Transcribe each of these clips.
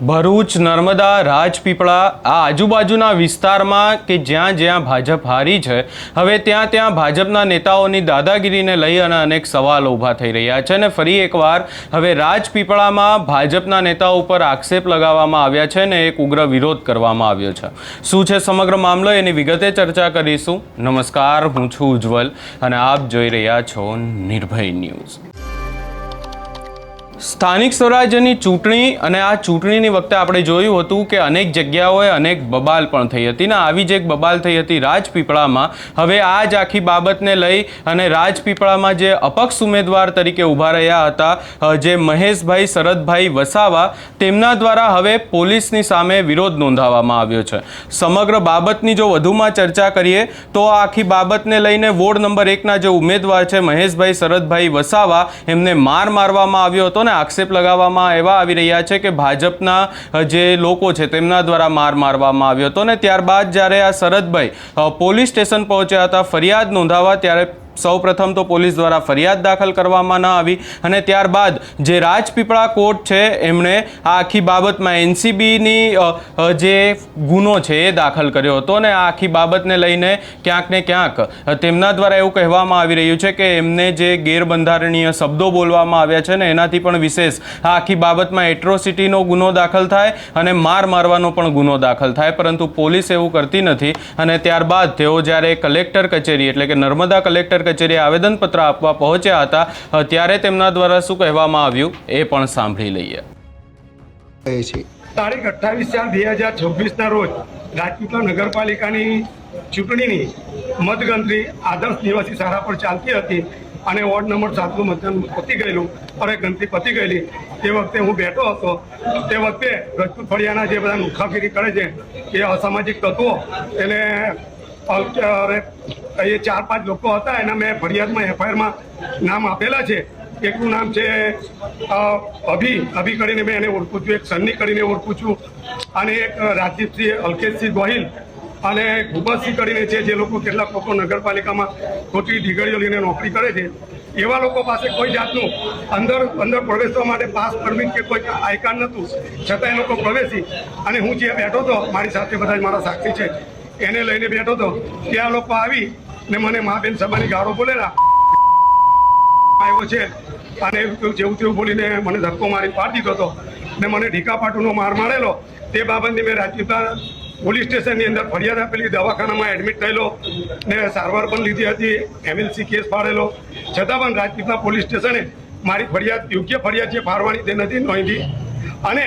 ભરૂચ, નર્મદા, રાજપીપળા આ આજુબાજુના વિસ્તારમાં કે જ્યાં જ્યાં ભાજપ હારી છે, હવે ત્યાં ભાજપના નેતાઓની દાદાગીરીને લઈ અને અનેક સવાલો ઊભા થઈ રહ્યા છે. અને ફરી એકવાર હવે રાજપીપળામાં ભાજપના નેતાઓ ઉપર આક્ષેપ લગાવવામાં આવ્યા છે અને એક ઉગ્ર વિરોધ કરવામાં આવ્યો છે. શું છે સમગ્ર મામલો, એની વિગતે ચર્ચા કરીશું. નમસ્કાર, હું છું ઉજ્જવલ અને આપ જોઈ રહ્યા છો નિર્ભય ન્યૂઝ. સ્થાનિક સ્વરાજ્યની ચૂંટણી અને આ ચૂંટણીની વખતે આપણે જોયું હતું કે અનેક જગ્યાઓએ અનેક બબાલ પણ થઈ હતી ને આવી જ એક બબાલ થઈ હતી રાજપીપળામાં. હવે આ જ આખી બાબતને લઈ અને રાજપીપળામાં જે અપક્ષ ઉમેદવાર તરીકે ઊભા રહ્યા હતા જે મહેશભાઈ શરદભાઈ વસાવા, તેમના દ્વારા હવે પોલીસની સામે વિરોધ નોંધાવવામાં આવ્યો છે. સમગ્ર બાબતની જો વધુમાં ચર્ચા કરીએ તો આખી બાબતને લઈને વોર્ડ નંબર 1ના જે ઉમેદવાર છે મહેશભાઈ શરદભાઈ વસાવા, એમને મારવામાં આવ્યો હતો. આક્ષેપ લગાવવામાં એવા આવી રહ્યા છે કે ભાજપના જે લોકો છે તેમના દ્વારા મારવામાં આવ્યો હતો. ને ત્યારબાદ જ્યારે આ શરદભાઈ પોલીસ સ્ટેશન પહોંચ્યા હતા ફરિયાદ નોંધાવવા, ત્યારે સૌપ્રથમ તો પોલીસ દ્વારા ફરિયાદ દાખલ કરવામાં ન આવી અને ત્યારબાદ જે રાજપીપળા કોર્ટ છે એમણે આ આખી બાબતમાં એનસીબીની જે ગુનો છે એ દાખલ કર્યો હતો. અને આ આખી બાબતને લઈને ક્યાંક ને ક્યાંક તેમના દ્વારા એવું કહેવામાં આવી રહ્યું છે કે એમને જે ગેરબંધારણીય શબ્દો બોલવામાં આવ્યા છે ને એનાથી પણ વિશેષ આ આખી બાબતમાં એટ્રોસિટીનો ગુનો દાખલ થાય અને મારવાનો પણ ગુનો દાખલ થાય, પરંતુ પોલીસ એવું કરતી નથી. અને ત્યારબાદ તેઓ જ્યારે કલેક્ટર કચેરી એટલે કે નર્મદા કલેક્ટર કચેરીએ આવેદનપત્ર આપવા પહોંચ્યા હતા, ત્યારે તેમના દ્વારા શું કહેવામાં આવ્યું એ પણ સાંભળી લઈએ. તારીખ 28/4/2026 રોજ રાજપીપળા નગરપાલિકાની ચૂંટણીની મતગણતરી આદર્શ નિવાસી શાળા પર ચાલતી હતી અને વોર્ડ નંબર 7નું મતદાન પતી ગયેલું અને ગણતરી પતી ગયેલી. તે વખતે હું બેઠો હતો. તે વખતે રજપૂત ફળિયાના જે બધા લુખાગીરી કરે છે એ અસામાજિક તત્વો, એને એ 4-5 લોકો હતા. એના મેં ફરિયાદમાં એફઆઈઆરમાં નામ આપેલા છે. એકનું નામ છે અભી કરીને મેં એને ઓળખું છું, એક સન્ની કરીને ઓળખું છું, અને એક રાજીવસિંહ અલ્કેશસિંહ ગોહિલ અને ગુબતસિંહ કરીને છે. જે લોકો કેટલાક લોકો નગરપાલિકામાં ખોટી ડિગ્રીઓ લઈને નોકરી કરે છે. એવા લોકો પાસે કોઈ જાતનું અંદર પ્રવેશવા માટે પાસ પરમિટ કે કોઈ આઈ કાર્ડ નહોતું, છતાં એ લોકો પ્રવેશી. અને હું જે બેઠો હતો, મારી સાથે બધા જ મારા સાક્ષી છે, એને લઈને બેઠો હતો. ત્યાં લોકો આવી ને મને મા બેન સભાની ગાળો બોલેલા આવ્યો છે અને જેવું તેવું બોલીને મને ધક્કો મારી પાડી દીધો હતો ને મને ઢીકાપાટુનો માર મારેલો. તે બાબતની મેં રાજપીપળા પોલીસ સ્ટેશનની અંદર ફરિયાદ આપેલી, દવાખાનામાં એડમિટ થયેલો ને સારવાર પણ લીધી હતી, એમએલસી કેસ ફાડેલો. છતાં પણ રાજપીપળા પોલીસ સ્ટેશને મારી ફરિયાદ યોગ્ય ફરિયાદ છે ફાડવાની તે નથી નોંધી. અને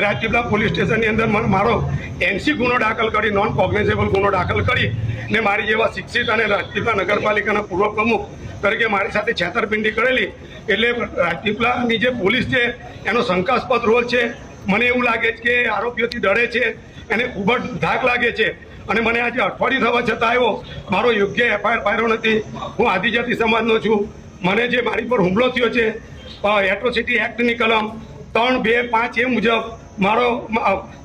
રાજપીપળા પોલીસ સ્ટેશનની અંદર મારો એનસી ગુનો દાખલ કરી, નોન કોગ્નિઝેબલ ગુનો દાખલ કરી ને મારી જેવા શિક્ષિત અને રાજપીપળા નગરપાલિકાના પૂર્વ પ્રમુખ તરીકે મારી સાથે છેતરપિંડી કરેલી. એટલે રાજપીપળાની જે પોલીસ છે એનો શંકાસ્પદ રોલ છે. મને એવું લાગે છે કે આરોપીઓથી ડરે છે, એને ખૂબ જ ધાક લાગે છે. અને મને આજે અઠવાડિયું થવા છતાં આવ્યો મારો યોગ્ય એફઆઈઆર પાડ્યો નથી. હું આદિજાતિ સમાજનો છું. મને જે મારી પર હુમલો થયો છે એટ્રોસિટી એક્ટની કલમ 3, 2, 5 એ મુજબ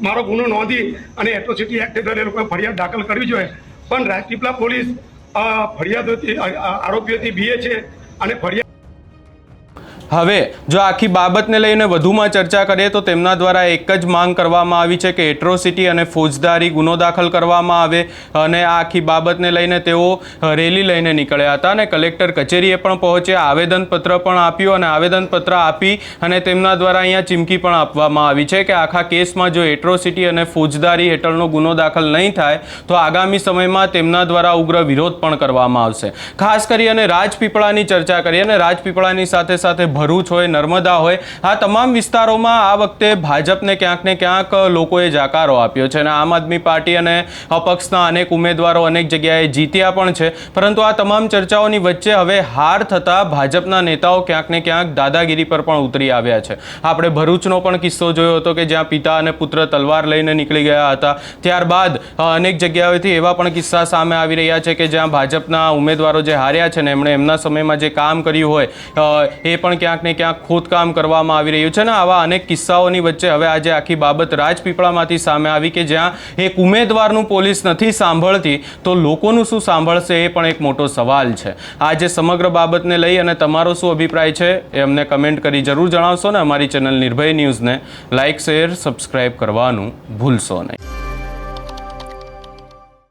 મારો ગુનો નોંધી અને એટ્રોસિટી એક્ટ હેઠળ એ લોકોએ ફરિયાદ દાખલ કરવી જોઈએ. પણ રાજપીપળા પોલીસ ફરિયાદોથી આરોપીઓથી બીએ છે અને ફરિયાદ. હવે જો આખી બાબતને લઈને વધુમાં ચર્ચા કરીએ તો તેમના દ્વારા એક જ માંગ કરવામાં આવી છે કે એટ્રોસિટી અને ફોજદારી ગુનો દાખલ કરવામાં આવે. અને આ આખી બાબતને લઈને તેઓ રેલી લઈને નીકળ્યા હતા અને કલેક્ટર કચેરીએ પણ પહોંચ્યા, આવેદનપત્ર પણ આપ્યું અને આવેદનપત્ર આપી અને તેમના દ્વારા અહીંયા ચીમકી પણ આપવામાં આવી છે કે આખા કેસમાં જો એટ્રોસિટી અને ફોજદારી હેઠળનો ગુનો દાખલ નહીં થાય તો આગામી સમયમાં તેમના દ્વારા ઉગ્ર વિરોધ પણ કરવામાં આવશે. ખાસ કરી અને રાજપીપળાની ચર્ચા કરીએ અને રાજપીપળાની સાથે સાથે ભરૂચ હોય, નર્મદા હોય, આ તમામ વિસ્તારોમાં આ વખતે ભાજપને ક્યાંક ને ક્યાંક લોકોએ જાકારો આપ્યો છે અને આમ આદમી પાર્ટી અને અપક્ષના અનેક ઉમેદવારો અનેક જગ્યાએ જીત્યા પણ છે. પરંતુ આ તમામ ચર્ચાઓની વચ્ચે હવે હાર થતાં ભાજપના નેતાઓ ક્યાંક ને ક્યાંક દાદાગીરી પર પણ ઉતરી આવ્યા છે. આપણે ભરૂચનો પણ કિસ્સો જોયો હતો કે જ્યાં પિતા અને પુત્ર તલવાર લઈને નીકળી ગયા હતા. ત્યારબાદ અનેક જગ્યાએથી એવા પણ કિસ્સા સામે આવી રહ્યા છે કે જ્યાં ભાજપના ઉમેદવારો જે હાર્યા છે ને એમણે એમના સમયમાં જે કામ કર્યું હોય એ પણ ક્યાંક ને ક્યાંક ખોદકામ કરવામાં આવી રહ્યું છે ને આવા અનેક કિસ્સાઓની વચ્ચે હવે આજે આખી બાબત રાજપીપળામાંથી સામે આવી કે જ્યાં એક ઉમેદવારનું પોલીસ નથી સાંભળતી તો લોકોનું શું સાંભળશે એ પણ એક મોટો સવાલ છે. આ જે સમગ્ર બાબતને લઈ અને તમારો શું અભિપ્રાય છે એ અમને કમેન્ટ કરી જરૂર જણાવશો ને અમારી ચેનલ નિર્ભય ન્યૂઝને લાઇક શેર સબસ્ક્રાઇબ કરવાનું ભૂલશો નહીં.